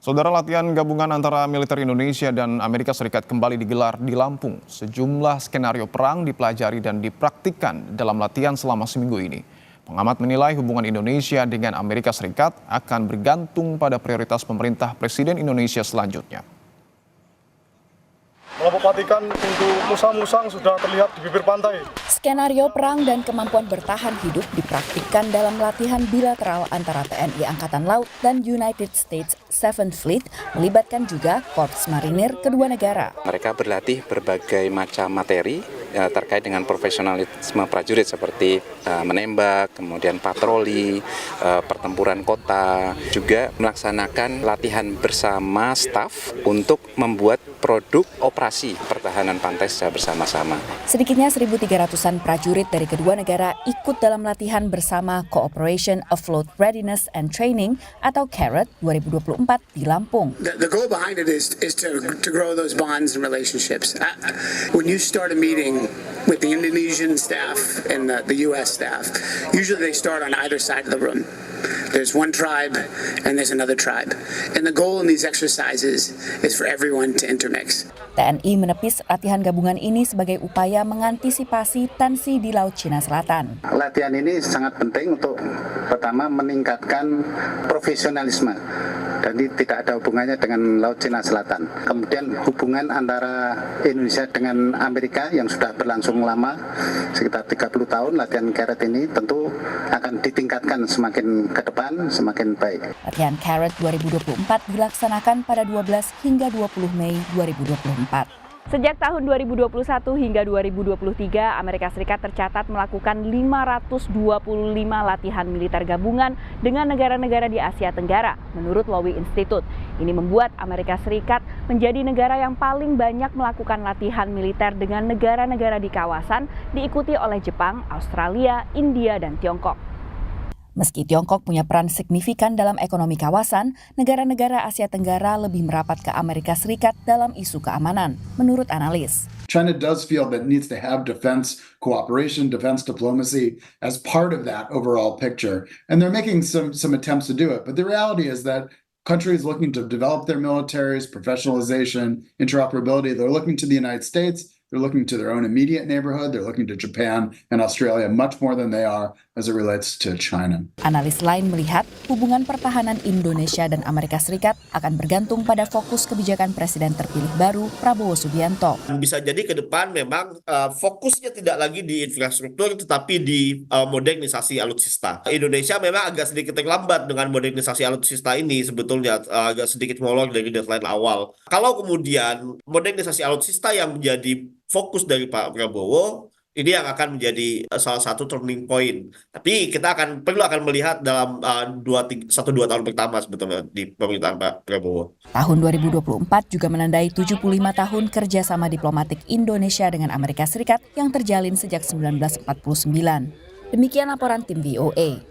Saudara, latihan gabungan antara militer Indonesia dan Amerika Serikat kembali digelar di Lampung. Sejumlah skenario perang dipelajari dan dipraktikkan dalam latihan selama seminggu ini. Pengamat menilai hubungan Indonesia dengan Amerika Serikat akan bergantung pada prioritas pemerintah Presiden Indonesia selanjutnya. Kelompok Vatikan untuk musang-musang sudah terlihat di bibir pantai. Skenario perang dan kemampuan bertahan hidup dipraktikkan dalam latihan bilateral antara TNI Angkatan Laut dan United States Seventh Fleet, melibatkan juga Korps Marinir kedua negara. Mereka berlatih berbagai macam materi terkait dengan profesionalisme prajurit seperti menembak, kemudian patroli, pertempuran kota, juga melaksanakan latihan bersama staf untuk membuat produk operasi pertahanan pantai secara bersama-sama. Sedikitnya 1.300-an prajurit dari kedua negara ikut dalam latihan bersama Cooperation Afloat Readiness and Training atau CARAT 2024 di Lampung. The goal behind it is to grow those bonds and relationships. When you start a meeting with the Indonesian staff and the U.S. staff, usually they start on either side of the room. There's one tribe and there's another tribe. And the goal in these exercises is for everyone to intermix. TNI menepis latihan gabungan ini sebagai upaya mengantisipasi tensi di Laut Cina Selatan. Latihan ini sangat penting untuk pertama meningkatkan profesionalisme. Dan ini tidak ada hubungannya dengan Laut Cina Selatan. Kemudian hubungan antara Indonesia dengan Amerika yang sudah berlangsung lama, sekitar 30 tahun, latihan CARAT ini tentu akan ditingkatkan semakin ke depan, semakin baik. Latihan CARAT 2024 dilaksanakan pada 12 hingga 20 Mei 2024. Sejak tahun 2021 hingga 2023, Amerika Serikat tercatat melakukan 525 latihan militer gabungan dengan negara-negara di Asia Tenggara, menurut Lowy Institute. Ini membuat Amerika Serikat menjadi negara yang paling banyak melakukan latihan militer dengan negara-negara di kawasan, diikuti oleh Jepang, Australia, India, dan Tiongkok. Meski Tiongkok punya peran signifikan dalam ekonomi kawasan, negara-negara Asia Tenggara lebih merapat ke Amerika Serikat dalam isu keamanan, menurut analis. China does feel that it needs to have defense cooperation, defense diplomacy as part of that overall picture. And they're making some attempts to do it. But the reality is that countries looking to develop their militaries, professionalization, interoperability, they're looking to the United States. They're looking to their own immediate neighborhood. They're looking to Japan and Australia much more than they are as it relates to China. Analis lain melihat hubungan pertahanan Indonesia dan Amerika Serikat akan bergantung pada fokus kebijakan Presiden terpilih baru Prabowo Subianto. Bisa jadi ke depan memang fokusnya tidak lagi di infrastruktur tetapi di modernisasi alutsista. Indonesia memang agak sedikit terlambat dengan modernisasi alutsista ini, sebetulnya agak sedikit molor dari deadline awal. Kalau kemudian modernisasi alutsista yang menjadi fokus dari Pak Prabowo, ini yang akan menjadi salah satu turning point. Tapi kita perlu melihat dalam 1-2 tahun pertama sebetulnya di pemerintahan Pak Prabowo. Tahun 2024 juga menandai 75 tahun kerjasama diplomatik Indonesia dengan Amerika Serikat yang terjalin sejak 1949. Demikian laporan tim VOA.